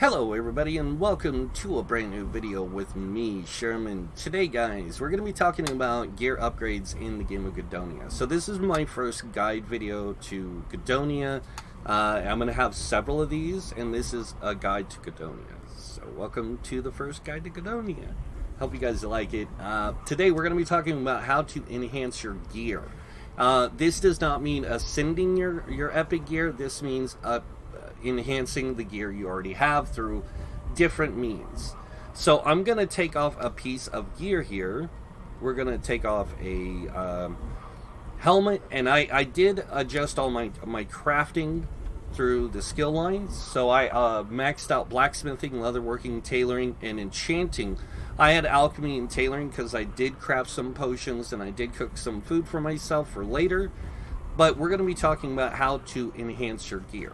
Hello everybody and welcome to a brand new video with me, Sherman. Today guys, we're going to be talking about gear upgrades in the game of Gedonia. So this is my first guide video to Gedonia. I'm going to have several of these, and this is a guide to Gedonia. So welcome to the first guide to Gedonia. Hope you guys like it. Today we're going to be talking about how to enhance your gear. This does not mean ascending your epic gear. This means enhancing the gear you already have through different means. So I'm going to take off a piece of gear here. We're going to take off a helmet, and I did adjust all my crafting through the skill lines. So I maxed out blacksmithing, leatherworking, tailoring, and enchanting. I had alchemy and tailoring because I did craft some potions and I did cook some food for myself for later. But we're going to be talking about how to enhance your gear.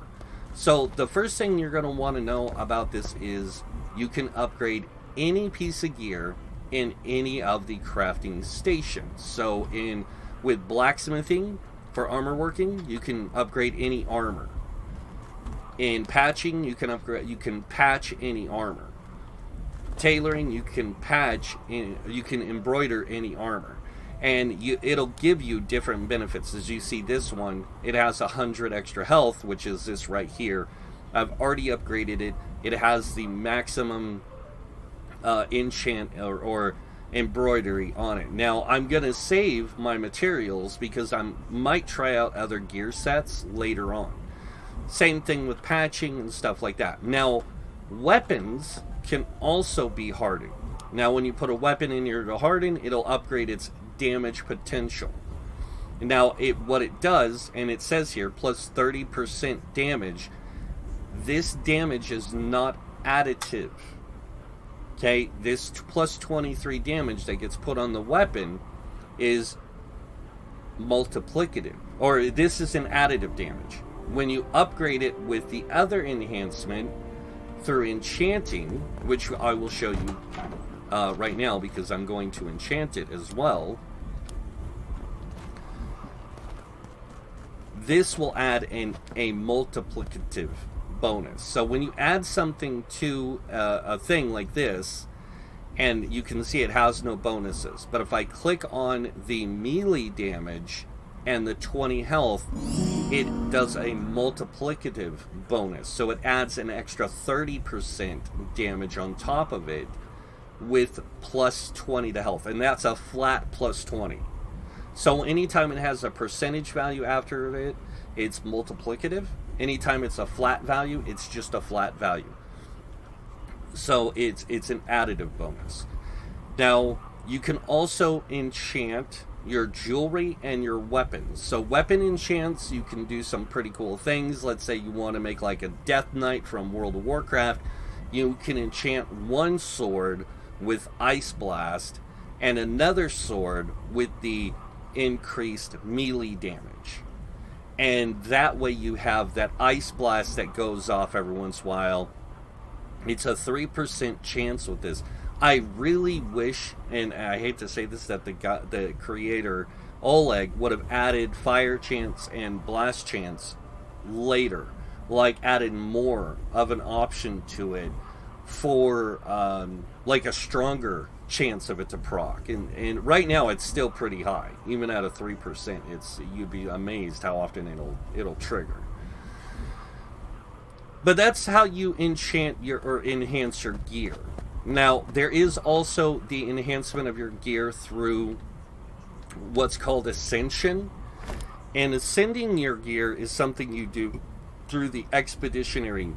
So the first thing you're going to want to know about this is you can upgrade any piece of gear in any of the crafting stations. So with blacksmithing for armor working, you can upgrade any armor. In patching, you can patch any armor. Tailoring, you can embroider any armor. And it'll give you different benefits. As you see, this one, it has 100 extra health, which is this right here. I've already upgraded it. It has the maximum enchant or embroidery on it. Now, I'm going to save my materials because I might try out other gear sets later on. Same thing with patching and stuff like that. Now, weapons can also be hardened. Now, when you put a weapon in your harden, it'll upgrade its damage potential. Now what it does, and it says here plus 30% damage, this damage is not additive. Okay, this plus 23 damage that gets put on the weapon is multiplicative, or this is an additive damage. When you upgrade it with the other enhancement through enchanting, which I will show you right now because I'm going to enchant it as well, this will add a multiplicative bonus. So when you add something to a thing like this, and you can see it has no bonuses, but if I click on the melee damage and the 20 health, it does a multiplicative bonus. So it adds an extra 30% damage on top of it with plus 20 to health, and that's a flat plus 20. So anytime it has a percentage value after it, it's multiplicative. Anytime it's a flat value, it's just a flat value. So it's an additive bonus. Now, you can also enchant your jewelry and your weapons. So weapon enchants, you can do some pretty cool things. Let's say you want to make like a Death Knight from World of Warcraft. You can enchant one sword with Ice Blast and another sword with the increased melee damage, and that way you have that Ice Blast that goes off every once in a while. It's a 3% chance with this. I really wish, and I hate to say this, that the creator Oleg would have added fire chance and blast chance later, like added more of an option to it for like a stronger chance of it to proc, and right now it's still pretty high. Even at a 3%, you'd be amazed how often it'll trigger. But that's how you enchant or enhance your gear. Now there is also the enhancement of your gear through what's called Ascension, and ascending your gear is something you do through the expeditionary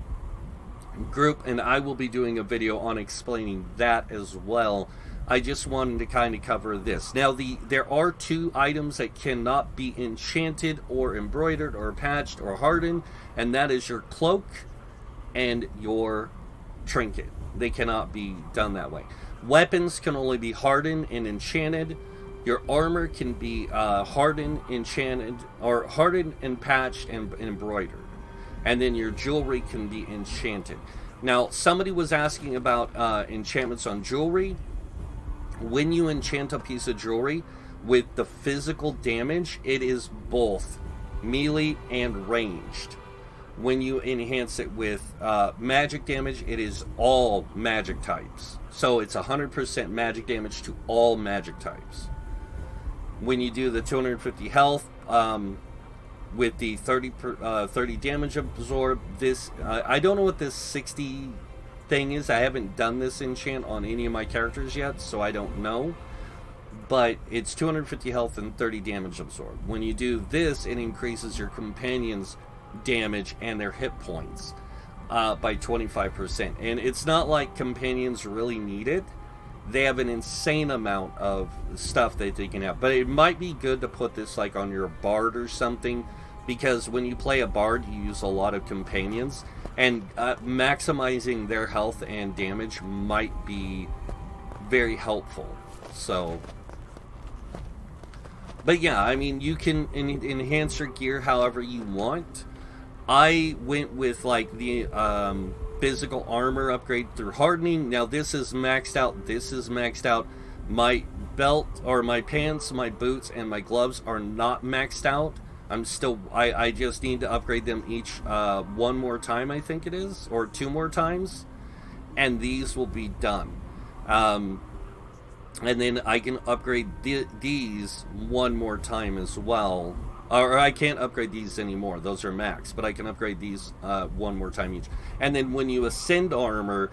group, and I will be doing a video on explaining that as well. I just wanted to kind of cover this. Now there are two items that cannot be enchanted or embroidered or patched or hardened, and that is your cloak and your trinket. They cannot be done that way. Weapons can only be hardened and enchanted. Your armor can be hardened, enchanted, or hardened and patched and embroidered. And then your jewelry can be enchanted. Now, somebody was asking about enchantments on jewelry. When you enchant a piece of jewelry with the physical damage, it is both melee and ranged. When you enhance it with magic damage, it is all magic types. So it's 100% magic damage to all magic types. When you do the 250 health with the 30 damage absorb, this I don't know what this 60 thing is. I haven't done this enchant on any of my characters yet, so I don't know. But it's 250 health and 30 damage absorb. When you do this, it increases your companions' damage and their hit points by 25%. And it's not like companions really need it. They have an insane amount of stuff that they can have. But it might be good to put this like on your bard or something, because when you play a bard, you use a lot of companions, and maximizing their health and damage might be very helpful. So, but yeah, I mean, you can enhance your gear however you want. I went with like the physical armor upgrade through hardening. Now this is maxed out. This is maxed out. My belt, or my pants, my boots, and my gloves are not maxed out. I'm still, I just need to upgrade them each one more time, I think it is, or 2 more times, and these will be done. And then I can upgrade these one more time as well. Or I can't upgrade these anymore. Those are max. But I can upgrade these one more time each. And then when you ascend armor,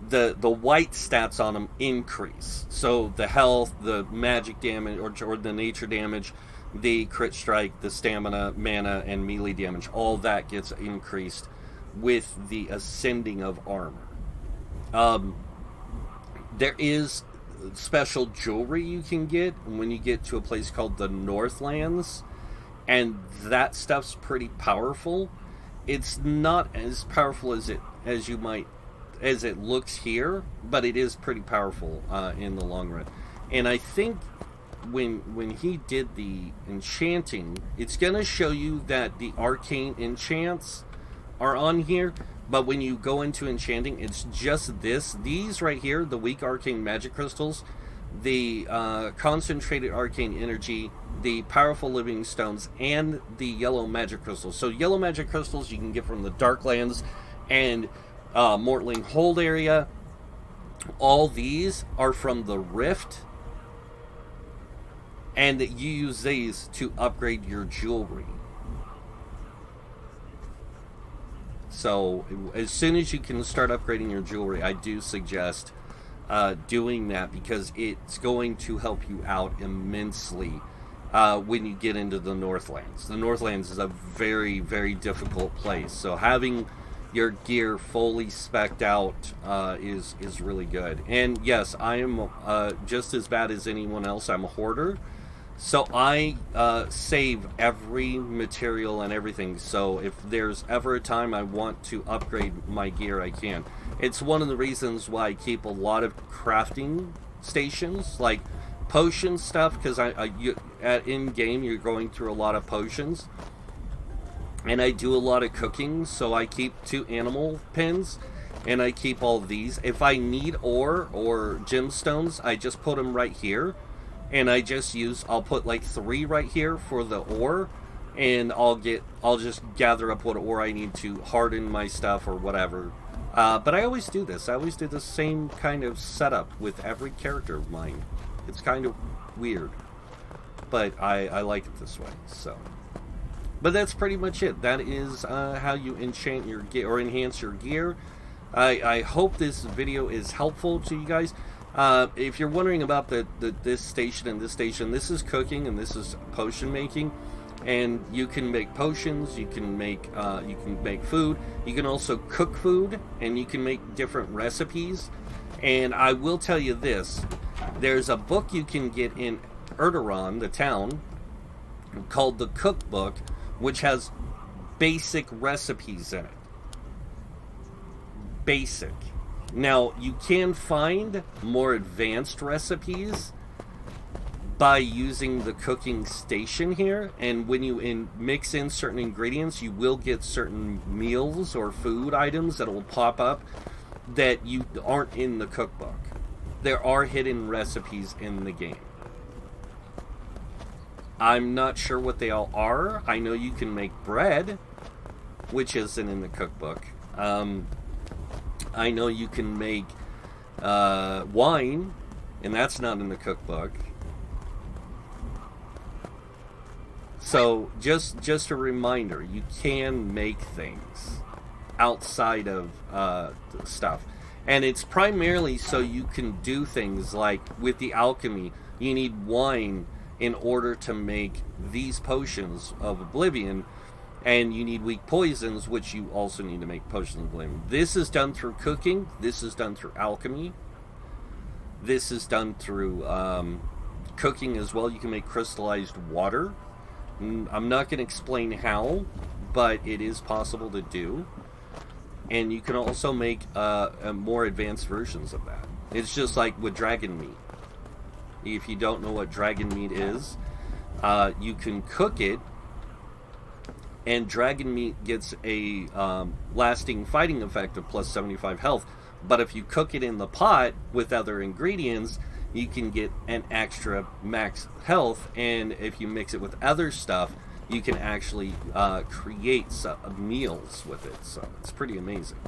the white stats on them increase. So the health, the magic damage, or the nature damage, the crit strike, the stamina, mana, and melee damage, all that gets increased with the ascending of armor. There is special jewelry you can get when you get to a place called the Northlands, and that stuff's pretty powerful. It's not as powerful as it looks here, but it is pretty powerful in the long run. And I think when he did the enchanting, it's going to show you that the arcane enchants are on here, but when you go into enchanting, it's just these right here, the weak arcane magic crystals, the concentrated arcane energy, the powerful living stones, and the yellow magic crystals. So yellow magic crystals you can get from the Darklands and Mortling Hold area. All these are from the Rift, and you use these to upgrade your jewelry. So as soon as you can start upgrading your jewelry, I do suggest doing that, because it's going to help you out immensely when you get into the Northlands. The Northlands is a very, very difficult place, so having your gear fully spec'd out is really good. And yes, I am just as bad as anyone else. I'm a hoarder, so I save every material and everything. So if there's ever a time I want to upgrade my gear, I can. It's one of the reasons why I keep a lot of crafting stations, like potion stuff, because at in-game you're going through a lot of potions. And I do a lot of cooking, so I keep 2 animal pens, and I keep all of these. If I need ore or gemstones, I just put them right here, and I'll put like 3 right here for the ore, and I'll just gather up what ore I need to harden my stuff or whatever. But I always do this. I always do the same kind of setup with every character of mine. It's kind of weird, but I like it this way, so. But that's pretty much it. That is how you enchant your gear, or enhance your gear. I hope this video is helpful to you guys. If you're wondering about this station and this station, this is cooking and this is potion making. And you can make potions, you can make food, you can also cook food, and you can make different recipes. And I will tell you this, there's a book you can get in Erderon, the town, called the Cookbook, which has basic recipes in it. Basic. Now, you can find more advanced recipes by using the cooking station here, and when you mix in certain ingredients, you will get certain meals or food items that will pop up that you aren't in the cookbook. There are hidden recipes in the game. I'm not sure what they all are. I know you can make bread, which isn't in the cookbook. I know you can make wine, and that's not in the cookbook. So just a reminder, you can make things outside of stuff. And it's primarily so you can do things like with the alchemy, you need wine in order to make these potions of oblivion, and you need weak poisons, which you also need to make potions of oblivion. This is done through cooking. This is done through alchemy. This is done through cooking as well. You can make crystallized water. I'm not going to explain how, but it is possible to do. And you can also make more advanced versions of that. It's just like with dragon meat. If you don't know what dragon meat is, you can cook it, and dragon meat gets a lasting fighting effect of plus 75 health. But if you cook it in the pot with other ingredients, you can get an extra max health, and if you mix it with other stuff, you can actually create meals with it. So it's pretty amazing.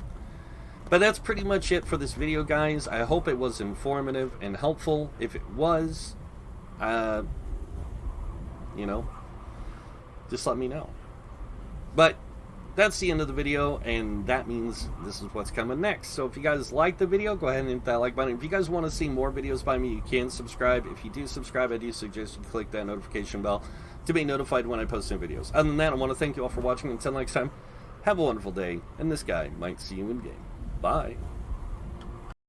But that's pretty much it for this video, guys. I hope it was informative and helpful. If it was, you know, just let me know. But that's the end of the video, and that means this is what's coming next. So if you guys like the video, go ahead and hit that like button. If you guys want to see more videos by me, you can subscribe. If you do subscribe, I do suggest you click that notification bell to be notified when I post new videos. Other than that, I want to thank you all for watching. Until next time, have a wonderful day, and this guy might see you in game. Bye.